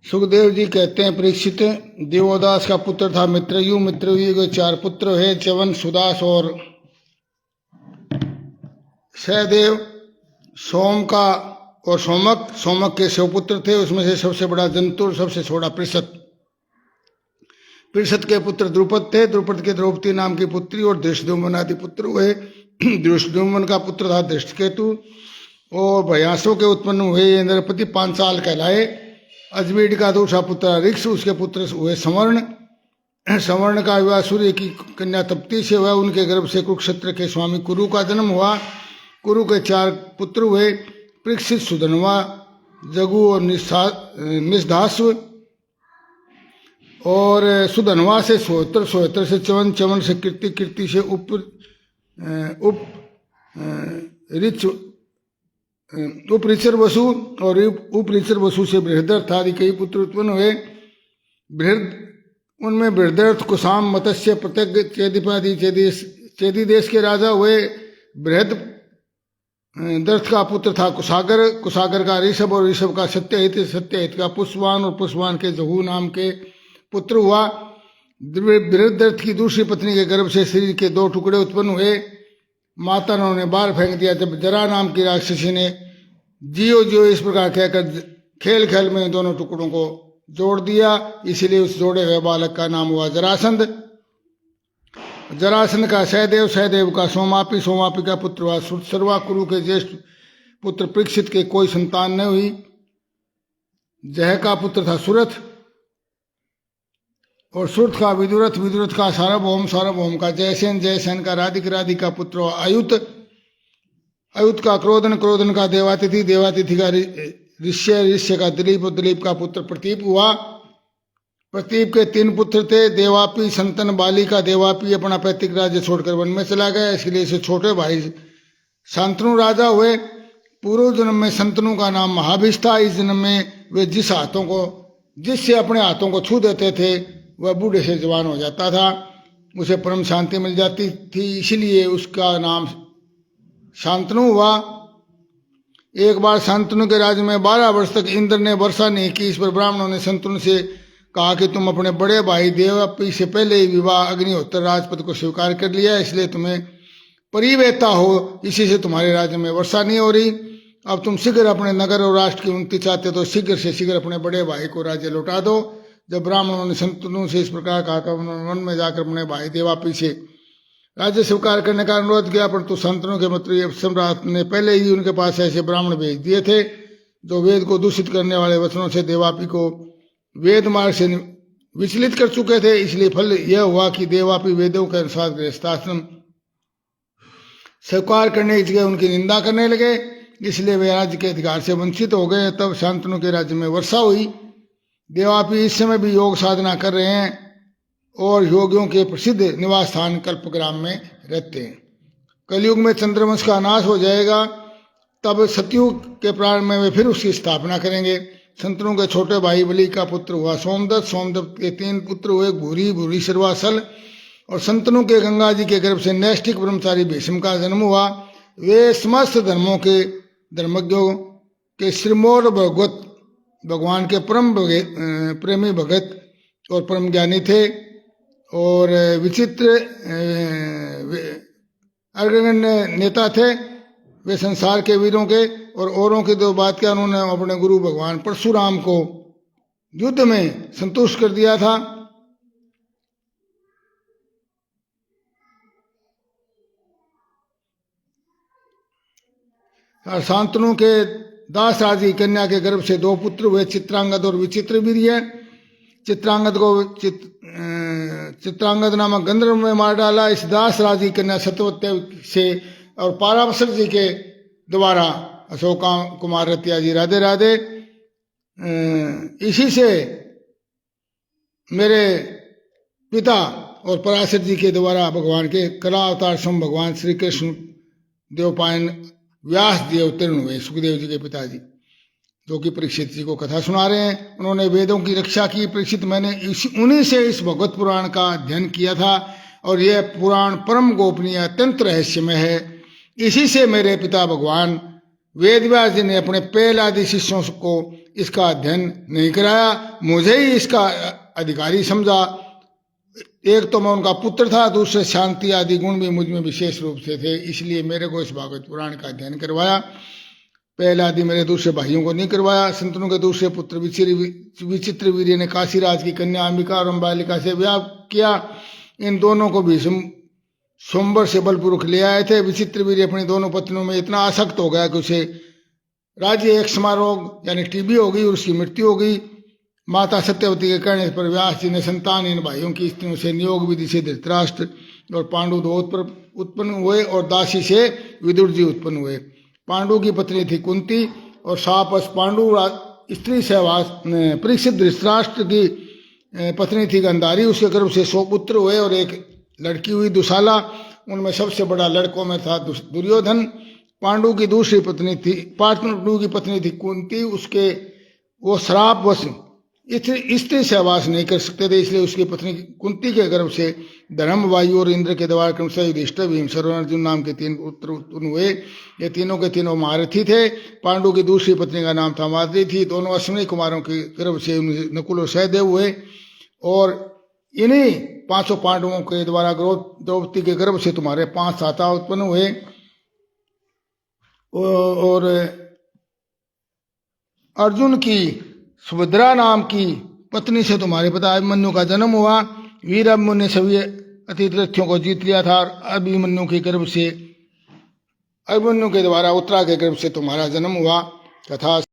सुखदेव जी कहते हैं, परीक्षित, देवोदास का पुत्र था मित्रयु। मित्रयु के 4 पुत्र है, च्यवन, सुदास और सहदेव। सोम का और सोमक। सोमक के 100 पुत्र थे, उसमें से सबसे बड़ा जंतु और सबसे छोटा पृषत। पृषत के पुत्र द्रुपद थे। द्रुपद के द्रौपदी नाम की पुत्री और धृष्टद्युम्न आदि पुत्र हुए। धृष्टद्युम्न का पुत्र था धृष्टकेतु और भयासों के उत्पन्न हुए ये नरपति 5 साल कहलाए। अजमीड का दूसरा पुत्र ऋक्ष, उसके पुत्र हुए संवर्ण। संवर्ण का विवाह सूर्य की कन्या तप्ती से हुआ। उनके गर्भ से कुरुक्षेत्र के स्वामी कुरु का जन्म हुआ। कुरु के 4 पुत्र हुए, परीक्षित, सुधनवा, जगु और निषधास्व। और सुधनवा से सोहत्र, सोहत्र से च्यवन, च्यवन से कीर्ति, कीर्ति से उपरिचर वसु और उपरिचर वसु से बृहदर्थ आदि कई पुत्र उत्पन्न हुए। उनमें बृहदर्थ, कुशाम, मत्स्य, प्रत्यग्र, चेदिपादि चेदी देश के राजा हुए। बृहद दर्थ का पुत्र था कुशागर। कुशागर का ऋषभ और ऋषभ का सत्यहित, सत्यहित का पुष्पवान और पुष्पवान के जहू नाम के पुत्र हुआ। बृहदर्थ की दूसरी पत्नी के गर्भ से शरीर के 2 टुकड़े उत्पन्न हुए। माता ने उन्हें बाहर फेंक दिया। जब जरा नाम की राक्षसी ने जियो जियो इस प्रकार कहकर खेल खेल में दोनों टुकड़ों को जोड़ दिया, इसलिए उस जोड़े हुए बालक का नाम हुआ जरासंध। जरासंध का सहदेव, सहदेव का सोमापी, सोमापी का पुत्र हुआ सर्वा। कुरु के ज्येष्ठ पुत्र परीक्षित के कोई संतान न हुई। जय का पुत्र था सुरथ और सुरथ का विदुरथ, विदुरथ का सार्वभौम, सार्वभौम का जयसेन, जयसेन का राधिक, राधिक का पुत्र हुआ अयुत। अयुत का क्रोधन, क्रोधन का देवातिथि, देवातिथि का ऋष्य, ऋष्य का दिलीप और दिलीप का पुत्र प्रतीप हुआ। प्रतीप के 3 पुत्र थे, देवापी, संतन, बाली का। देवापी अपना पैतृक राज्य छोड़कर वन में चला गया, इसलिए इसे छोटे भाई शांतनु राजा हुए। पूर्व जन्म में संतनु का नाम महाभिष था। इस जन्म में वे जिससे अपने हाथों को छू देते थे वह बूढ़े से जवान हो जाता था, उसे परम शांति मिल जाती थी, इसलिए उसका नाम शांतनु हुआ। एक बार शांतनु के राज्य में 12 वर्ष तक इंद्र ने वर्षा नहीं की। इस पर ब्राह्मणों ने शांतनु से कहा कि तुम अपने बड़े भाई देवापी से पहले ही विवाह अग्निहोत्र राजपद को स्वीकार कर लिया, इसलिए तुम्हें परिवेता हो, इसी से तुम्हारे राज्य में वर्षा नहीं हो रही। अब तुम शीघ्र अपने नगर और राष्ट्र की उन्नति चाहते तो शीघ्र से शीघ्र अपने बड़े भाई को राज्य लौटा दो। जब ब्राह्मणों ने शांतनु से इस प्रकार कहा था, उन्होंने वन में जाकर अपने भाई देवापी से राज्य स्वीकार करने का अनुरोध किया, परंतु शांतनु के मित्र सम्राट ने पहले ही उनके पास ऐसे ब्राह्मण भेज दिए थे जो वेद को दूषित करने वाले वचनों से देवापी को वेद मार्ग से विचलित कर चुके थे। इसलिए फल यह हुआ कि देवापी वेदों के अनुसार गृहस्थाश्रम स्वीकार करने की जगह उनकी निंदा करने लगे, इसलिए वे राज्य के अधिकार से वंचित हो गए। तब शांतनु के राज्य में वर्षा हुई। देवापी इस समय भी योग साधना कर रहे हैं और योगियों के प्रसिद्ध निवास स्थान कल्पग्राम में रहते हैं। कलयुग में चंद्रवंश का नाश हो जाएगा, तब सतयुग के प्रारंभ में वे फिर उसकी स्थापना करेंगे। शंतनु के छोटे भाई बलि का पुत्र हुआ सोमदत्त। सोमदत्त के 3 पुत्र हुए, भूरी, भूरी, सर्वासल। और शंतनु के गंगा जी के गर्भ से नैष्ठिक ब्रह्मचारी भीष्म का जन्म हुआ। वे समस्त धर्मों के धर्मज्ञों के श्रीमोर भगवत भगवान के परम प्रेमी भगत और परम ज्ञानी थे और विचित्र अग्रगण्य नेता थे। वे संसार के वीरों के और औरों की 2 बात किया, उन्होंने अपने गुरु भगवान परशुराम को युद्ध में संतुष्ट कर दिया था। और शांतनु के दास राजी कन्या के गर्भ से 2 पुत्र हुए, चित्रांगद और विचित्र वीर्य। चित्रांगद को चित्रांगद नामक गंधर्व में मार डाला। इस दास राजी कन्या सत्यवती से और पाराशर जी के द्वारा अशोका कुमार रतिया जी, राधे राधे, इसी से मेरे पिता और पराशर जी के द्वारा भगवान के कला अवतार स्वयं भगवान श्री कृष्ण देवपायन व्यास जी अवतीर्ण हुए, सुखदेव जी के पिताजी, जो कि परीक्षित जी को कथा सुना रहे हैं। उन्होंने वेदों की रक्षा की। परीक्षित, मैंने उन्हीं से इस भगवत पुराण का अध्ययन किया था और यह पुराण परम गोपनीय, अत्यंत रहस्यमय है। इसी से मेरे पिता भगवान वेदव्यास जी ने अपने पहले आदि शिष्यों को इसका अध्ययन नहीं कराया, मुझे ही इसका अधिकारी समझा। एक तो मैं उनका पुत्र था, दूसरे शांति आदि गुण भी मुझ में विशेष रूप से थे, इसलिए मेरे को इस भागवत पुराण का अध्ययन करवाया। पहले आदि मेरे दूसरे भाइयों को नहीं करवाया। संतनों के दूसरे पुत्र विचित्र वीर्य ने काशीराज की कन्या अंबिका और अंबालिका से विवाह किया। इन दोनों को भी सोमवार से बलपूर्वक ले आए थे। विचित्र वीर्य अपनी दोनों पत्नियों में इतना आसक्त हो गया कि उसे राज्य एक समारोह यानी टीबी हो गई और उसकी मृत्यु हो गई। माता सत्यवती के कहने पर व्यास जी ने संतान इन भाइयों की स्त्रियों से नियोग विधि से धृतराष्ट्र और पांडु दो उत्पन्न हुए और दासी से विदुर जी उत्पन्न हुए। पांडु की पत्नी थी कुंती और सापस पांडु स्त्री सहवास परीक्षित धृतराष्ट्र की पत्नी थी गांधारी, उसके गर्भ से 100 पुत्र हुए और एक लड़की हुई दुशाला। उनमें सबसे बड़ा लड़कों में था दुर्योधन। पांडु की पत्नी थी कुंती, उसके वो श्रापवश स्त्री सहवास नहीं कर सकते थे, इसलिए उसकी पत्नी कुंती के गर्भ से धर्म, वायु और इंद्र के द्वारा क्रमशः युधिष्ठिर, भीमसेन और अर्जुन नाम के 3 पुत्र उत्पन्न हुए। ये तीनों के तीनों महारथी थे। पांडु की दूसरी पत्नी का नाम था माद्री थी। दोनों अश्विनी कुमारों के गर्भ से नकुल और सहदेव हुए और इन्हीं 5 पांडवों के द्वारा द्रौपदी के गर्भ से तुम्हारे 5 साता उत्पन्न हुए। और अर्जुन की सुभद्रा नाम की पत्नी से तुम्हारे पिता अभिमन्यु का जन्म हुआ। वीर अभिमन्यु ने सभी अतीत रथियों को जीत लिया था। अभिमन्यु के गर्भ से अभिमन्यु के द्वारा उत्तरा के गर्भ से तुम्हारा जन्म हुआ। कथा